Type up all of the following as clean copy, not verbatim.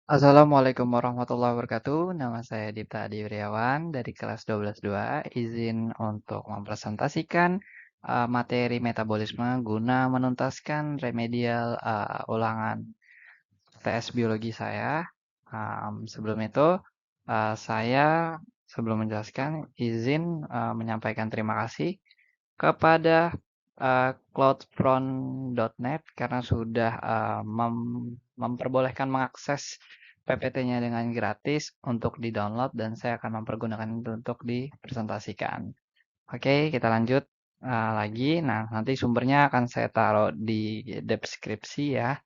Assalamualaikum warahmatullahi wabarakatuh. Nama saya Dipta Adi Wiriawan dari kelas 12-2. Izin untuk mempresentasikan materi metabolisme guna menuntaskan remedial ulangan TS biologi saya. Sebelum itu, saya sebelum menjelaskan izin menyampaikan terima kasih kepada cloudfront.net karena sudah memperbolehkan mengakses PPT-nya dengan gratis untuk di-download dan saya akan mempergunakan itu untuk dipresentasikan. Oke, kita lanjut lagi. Nah, nanti sumbernya akan saya taruh di deskripsi ya.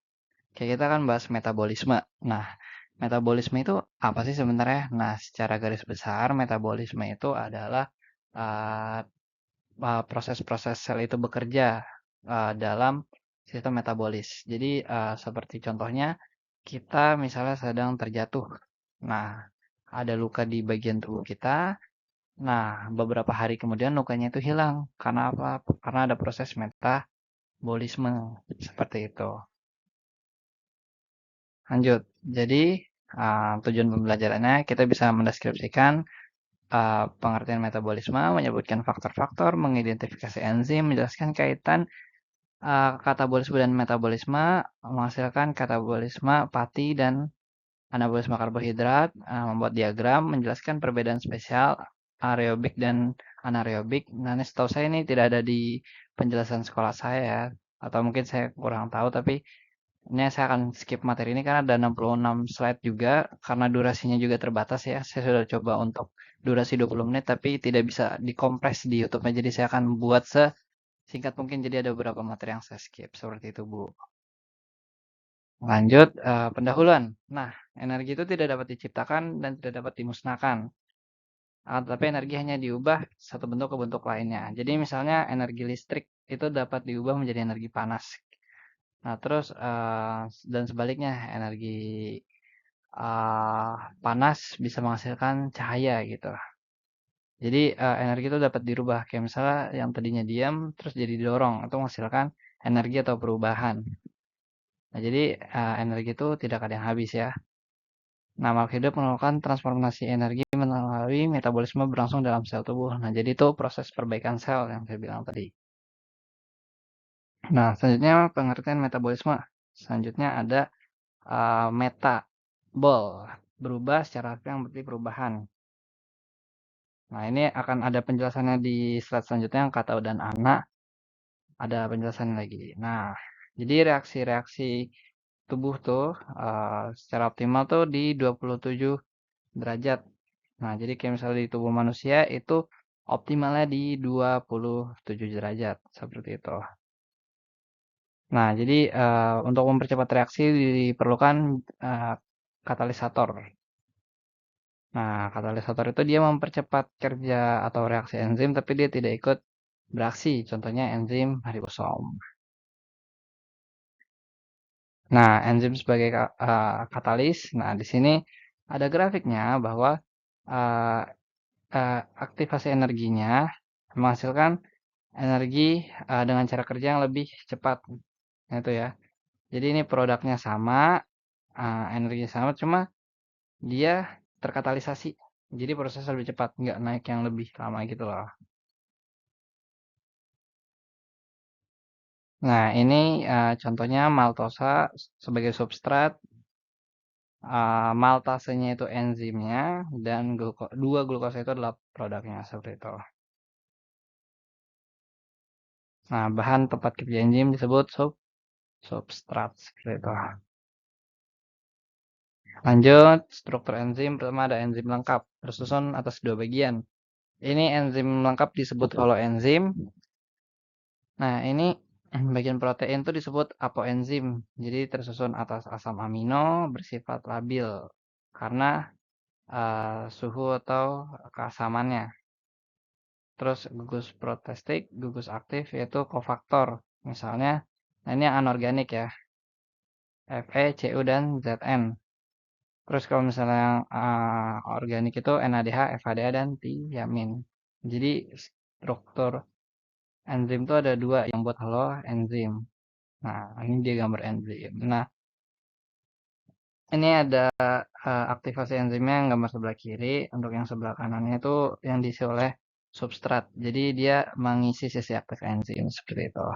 Oke, kita akan bahas metabolisme. Nah, metabolisme itu apa sih sebenarnya? Nah, secara garis besar metabolisme itu adalah uh, proses-proses sel itu bekerja dalam sistem metabolis. Jadi seperti contohnya kita misalnya sedang terjatuh. Nah, ada luka di bagian tubuh kita. Nah, beberapa hari kemudian lukanya itu hilang. Karena apa? Karena ada proses metabolisme seperti itu. Lanjut. Jadi tujuan pembelajarannya kita bisa mendeskripsikan pengertian metabolisme, menyebutkan faktor-faktor, mengidentifikasi enzim, menjelaskan kaitan katabolisme dan metabolisme, menghasilkan katabolisme pati dan anabolisme karbohidrat, membuat diagram, menjelaskan perbedaan spesial aerobik dan anaerobik. Nah, ini setahu saya ini tidak ada di penjelasan sekolah saya ya, atau mungkin saya kurang tahu, tapi ini saya akan skip materi ini karena ada 66 slide juga, karena durasinya juga terbatas ya. Saya sudah coba untuk durasi 20 menit, tapi tidak bisa dikompres di YouTube-nya, jadi saya akan buat singkat mungkin, jadi ada beberapa materi yang saya skip. Seperti itu, Bu. Lanjut, pendahuluan. Nah, energi itu tidak dapat diciptakan dan tidak dapat dimusnahkan. Tapi energi hanya diubah satu bentuk ke bentuk lainnya. Jadi misalnya energi listrik itu dapat diubah menjadi energi panas. Nah, terus dan sebaliknya energi panas bisa menghasilkan cahaya gitu. Jadi energi itu dapat dirubah. Kayak misalnya yang tadinya diam terus jadi didorong, itu menghasilkan energi atau perubahan. Nah, jadi energi itu tidak ada yang habis ya. Nah, makhluk hidup melakukan transformasi energi melalui metabolisme berlangsung dalam sel tubuh. Nah, jadi itu proses perbaikan sel yang saya bilang tadi. Nah, selanjutnya pengertian metabolisme. Selanjutnya ada metabol, berubah secara aktif yang berarti perubahan. Nah, ini akan ada penjelasannya di slide selanjutnya yang kata dan anak. Ada penjelasannya lagi. Nah, jadi reaksi-reaksi tubuh tuh secara optimal tuh di 27 derajat. Nah, jadi kayak misalnya di tubuh manusia itu optimalnya di 27 derajat, seperti itu. Nah, jadi untuk mempercepat reaksi diperlukan eh, katalisator. Nah, katalisator itu dia mempercepat kerja atau reaksi enzim, tapi dia tidak ikut beraksi. Contohnya enzim ribosom. Nah, enzim sebagai katalis. Nah, di sini ada grafiknya bahwa eh, aktivasi energinya menghasilkan energi dengan cara kerja yang lebih cepat. Nah, itu ya. Jadi ini produknya sama, energinya sama, cuma dia terkatalisasi. Jadi prosesnya lebih cepat, nggak naik yang lebih lama gitu loh. Nah, ini contohnya maltosa sebagai substrat, maltasenya itu enzimnya, dan 2 glukosa itu adalah produknya, seperti itu. Nah, bahan tempat kerja enzim disebut substrat, seperti itu. Lanjut, struktur enzim. Pertama ada enzim lengkap, tersusun atas 2 bagian. Ini enzim lengkap disebut holoenzim. Nah, ini bagian protein itu disebut apoenzim. Jadi tersusun atas asam amino bersifat labil karena suhu atau keasamannya. Terus gugus protestik, gugus aktif yaitu kofaktor. Misalnya, nah ini anorganik ya, Fe, Cu, dan Zn. Terus kalau misalnya yang organik itu NADH, FADH, dan tiamin. Jadi struktur enzim itu ada 2 yang buat halo enzim. Nah, ini dia gambar enzim. Nah, Ini ada aktivasi enzimnya yang gambar sebelah kiri. Untuk yang sebelah kanannya itu yang diisi oleh substrat. Jadi dia mengisi sisi aktif enzim seperti itu.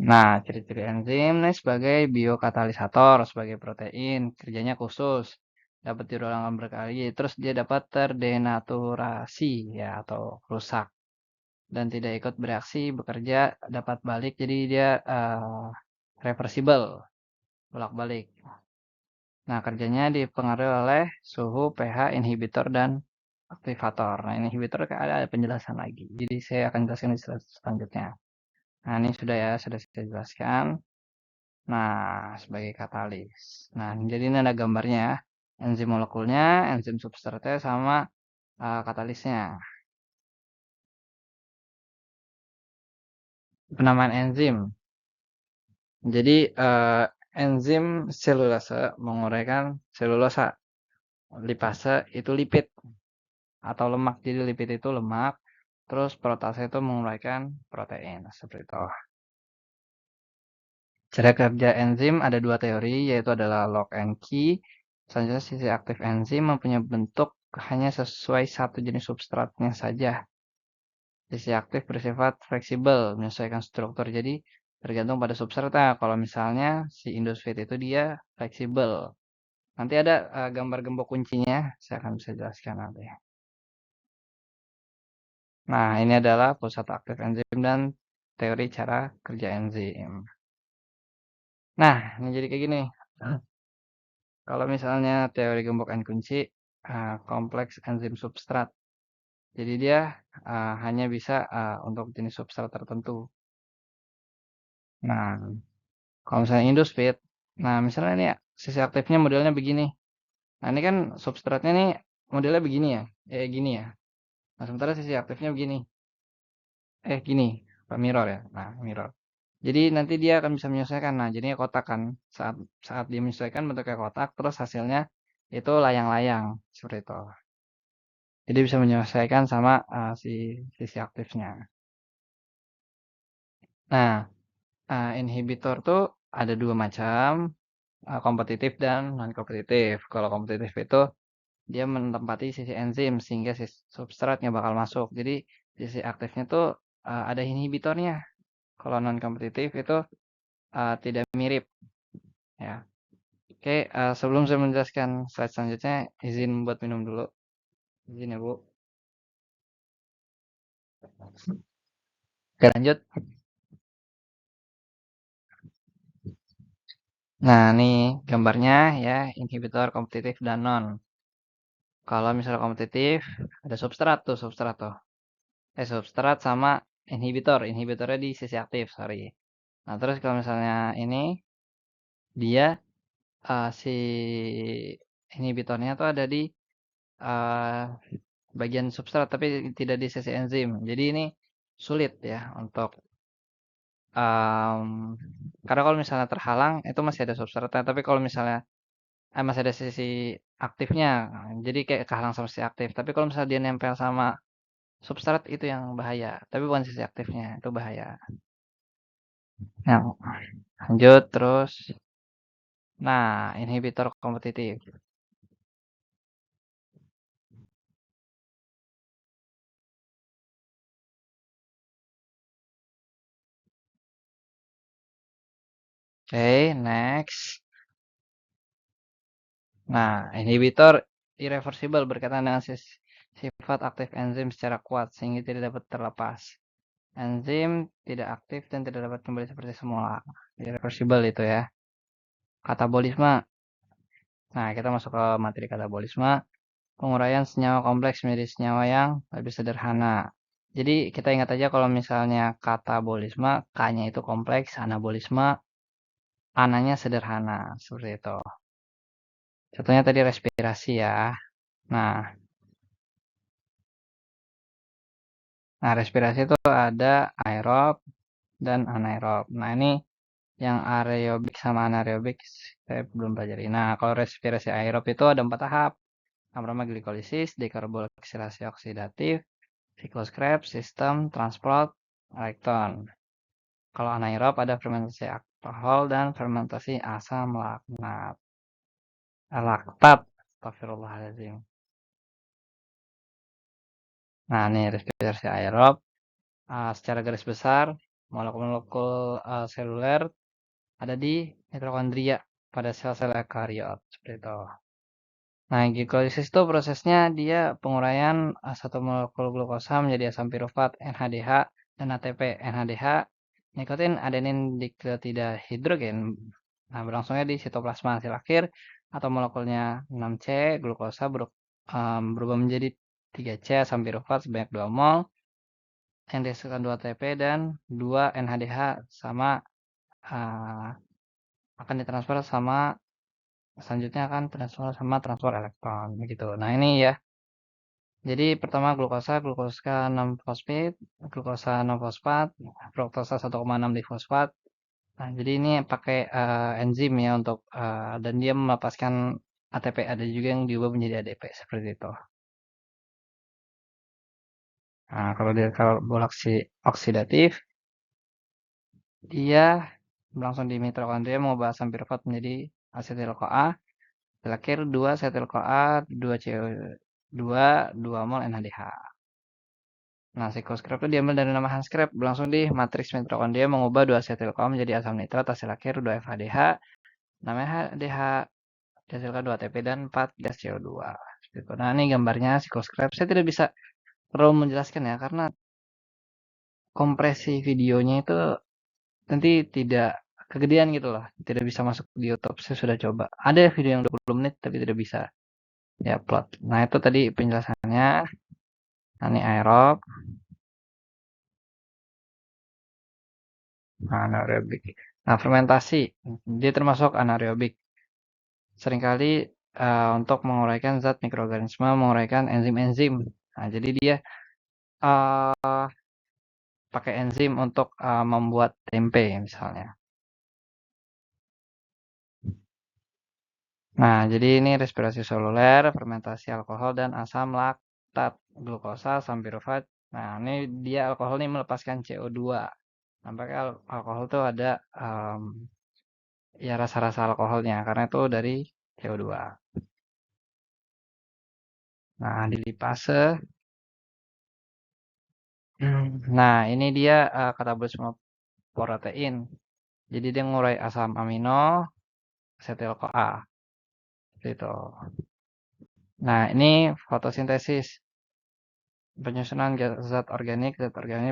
Nah, ciri-ciri enzim nih sebagai biokatalisator, sebagai protein, kerjanya khusus, dapat diulang berkali, terus dia dapat terdenaturasi ya atau rusak dan tidak ikut bereaksi, bekerja, dapat balik, jadi dia reversible, bolak-balik. Nah, kerjanya dipengaruhi oleh suhu, pH, inhibitor, dan aktivator. Nah, inhibitor ada penjelasan lagi. Jadi saya akan jelaskan di slide selanjutnya. Nah, ini sudah ya, sudah saya jelaskan. Nah, sebagai katalis. Nah, jadi ini ada gambarnya ya. Enzim molekulnya, enzim substratnya, sama katalisnya. Penamaan enzim. Jadi, enzim selulase menguraikan selulosa. Lipase itu lipid atau lemak. Jadi lipid itu lemak. Terus protase itu menguraikan protein. Seperti itu. Cara kerja enzim ada dua teori, yaitu adalah lock and key. Selanjutnya sisi aktif enzim mempunyai bentuk hanya sesuai satu jenis substratnya saja. Sisi aktif bersifat fleksibel, menyesuaikan struktur. Jadi tergantung pada substratnya. Kalau misalnya si indosfit itu dia fleksibel. Nanti ada gambar gembok kuncinya, saya akan bisa jelaskan nanti. Nah, ini adalah pusat aktif enzim dan teori cara kerja enzim. Nah, ini jadi kayak gini. Kalau misalnya teori gembok and kunci, kompleks enzim substrat. Jadi dia hanya bisa untuk jenis substrat tertentu. Nah, kalau misalnya Indosfit, nah misalnya ini ya, sisi aktifnya modelnya begini. Nah ini kan substratnya nih modelnya begini ya, gini ya. Nah sementara sisi aktifnya begini, gini, Pak mirror ya. Nah mirror. Jadi nanti dia akan bisa menyesuaikan. Nah jadinya kotak kan. Saat saat dia menyesuaikan bentuknya kotak, terus hasilnya itu layang-layang seperti itu. Jadi bisa menyesuaikan sama si sisi aktifnya. Nah, inhibitor tuh ada dua macam, kompetitif dan non kompetitif. Kalau kompetitif itu dia menempati sisi enzim sehingga si substrat nggak bakal masuk. Jadi sisi aktifnya tuh ada inhibitornya. Kalau non kompetitif itu tidak mirip ya. Oke, sebelum saya menjelaskan slide selanjutnya, izin buat minum dulu. Izin ya Bu. Oke lanjut. Nah nih gambarnya ya inhibitor kompetitif dan non. Kalau misalnya kompetitif ada substrat tuh substrat sama inhibitor. Inhibitornya di sisi aktif, sorry. Nah, terus kalau misalnya ini dia si inhibitornya tuh ada di uh, bagian substrat tapi tidak di sisi enzim. Jadi ini sulit ya untuk karena kalau misalnya terhalang itu masih ada substratnya. Tapi kalau misalnya masih ada sisi aktifnya, jadi kayak kehalang sama sisi aktif. Tapi kalau misalnya dia nempel sama substrat itu yang bahaya. Tapi bukan sisi aktifnya itu bahaya. Nah, lanjut terus. Nah, inhibitor kompetitif. Oke, next. Nah, inhibitor irreversible berkaitan dengan sifat aktif enzim secara kuat sehingga tidak dapat terlepas. Enzim tidak aktif dan tidak dapat kembali seperti semula. Irreversible itu ya. Katabolisme. Nah, kita masuk ke materi katabolisme. Penguraian senyawa kompleks menjadi senyawa yang lebih sederhana. Jadi kita ingat aja kalau misalnya katabolisme, K-nya itu kompleks, anabolisme, A-nya sederhana. Seperti itu. Contohnya tadi respirasi ya. Nah, respirasi itu ada aerob dan anaerob. Nah, ini yang aerobik sama anaerobik saya belum pelajari. Nah, kalau respirasi aerob itu ada 4 tahap. Yang pertama glikolisis, dekarboksilasi oksidatif, siklus Krebs, sistem transport elektron. Kalau anaerob ada fermentasi alkohol dan fermentasi asam laknat. laktat. Astagfirullahaladzim. Nah, ini respirasi aerob. Secara garis besar, molekul-molekul seluler ada di mitokondria pada sel-sel ekariot seperti itu. Nah, glikolisis itu prosesnya dia penguraian satu molekul glukosa menjadi asam pirufat NHDH dan ATP. NHDH nikotin adenin dikletidahidrogen. Nah, berlangsungnya di sitoplasma hasil akhir atau molekulnya 6C glukosa berubah menjadi 3C asam pirufat sebanyak 2 mol yang dihasilkan 2 ATP dan 2 NHDH sama uh, akan ditransfer sama selanjutnya akan transfer sama transfer elektron begitu. Nah, ini ya. Jadi pertama glukosa 6 fosfat, glukosa 6 fosfat, fruktosa 1,6 difosfat. Nah, jadi ini pakai enzim ya untuk dan dia melepaskan ATP. Ada juga yang diubah menjadi ADP seperti itu. Nah, kalau dia karbonasi oksidatif, dia langsung di mitokondria mengubah asam pirufat menjadi asetil-CoA. Terakhir 2 asetil-CoA, 2 CO2, 2 mol NADH. Nah, sikloskop itu diambil dari nama Hanscrap, berlangsung di matriks mitokondria mengubah 2 asetil-CoA menjadi asam nitrat hasil akhir 2 FADH. Namanya HDH dihasilkan 2 ATP dan 4 gas CO2. Nah, ini gambarnya sikloskop. Saya tidak bisa terlalu menjelaskan ya karena kompresi videonya itu nanti tidak kegedean gitu loh. Tidak bisa masuk di YouTube. Saya sudah coba. Ada video yang 20 menit tapi tidak bisa diupload. Nah, itu tadi penjelasannya. Nah, ini aerob. Anaerobik. Nah, fermentasi dia termasuk anaerobik. Seringkali untuk menguraikan zat mikroorganisme, menguraikan enzim-enzim. Nah, jadi dia pakai enzim untuk membuat tempe misalnya. Nah, jadi ini respirasi seluler, fermentasi alkohol dan asam laktat, glukosa, asam pirufat. Nah, ini dia alkohol ini melepaskan CO2. Nampaknya alkohol itu ada ya rasa-rasa alkoholnya karena itu dari CO2. Nah, di lipase. Nah, ini dia katabolisme protein. Jadi dia ngurai asam amino, asetil-CoA. Gitu. Nah, ini fotosintesis. Penyusunan zat organik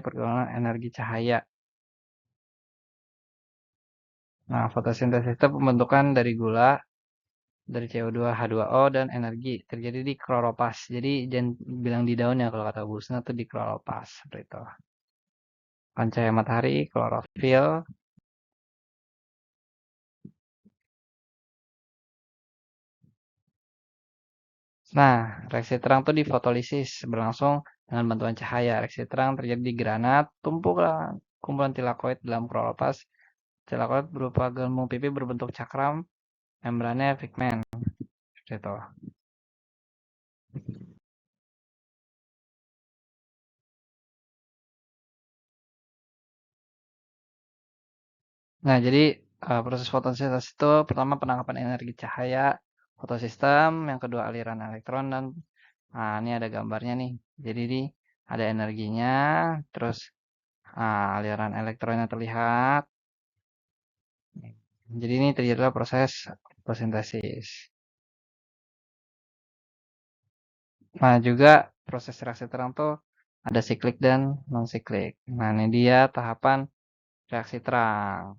pergolongan energi cahaya. Nah, fotosintesis itu pembentukan dari gula, dari CO2, H2O, dan energi. Terjadi di kloropas. Jadi jangan bilang di daunnya kalau kata Bu Husna itu di kloropas. Seperti itu. Cahaya matahari, klorofil. Nah, reaksi terang itu di fotolisis berlangsung dengan bantuan cahaya. Reaksi terang terjadi di granat, tumpukan kumpulan tilakoid dalam kloropas. Tilakoid berupa gelembung pipi berbentuk cakram, membrannya pigmen. Seperti itu. Nah, jadi proses fotosintesis itu pertama penangkapan energi cahaya, fotosistem, yang kedua aliran elektron dan nah ini ada gambarnya nih. Jadi ini ada energinya, terus aliran elektronnya terlihat. Jadi ini terjadilah proses fotosintesis. Nah, juga proses reaksi terang tuh ada siklik dan non siklik. Nah, ini dia tahapan reaksi terang.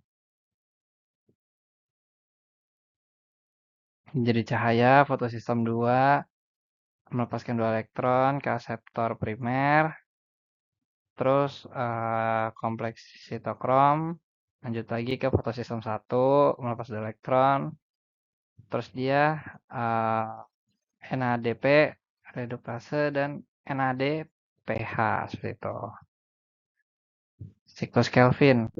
Jadi cahaya fotosistem 2 melepaskan 2 elektron ke aseptor primer, terus kompleks sitokrom, lanjut lagi ke fotosistem 1 melepas 2 elektron, terus dia NADP reduktase dan NADPH seperti itu. Siklus Kelvin.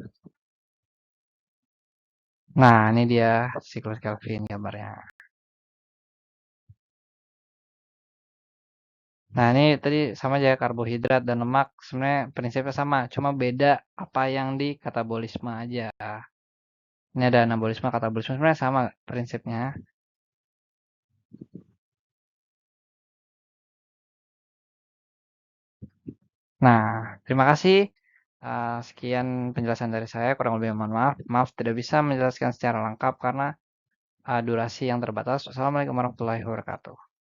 Nah, ini dia siklus Kelvin gambarnya. Nah, ini tadi sama aja karbohidrat dan lemak sebenarnya prinsipnya sama, cuma beda apa yang di katabolisme aja. Ini ada anabolisme, katabolisme sebenarnya sama prinsipnya. Nah, terima kasih. Sekian penjelasan dari saya, kurang lebih mohon maaf. Maaf tidak bisa menjelaskan secara lengkap karena durasi yang terbatas. Wassalamualaikum warahmatullahi wabarakatuh.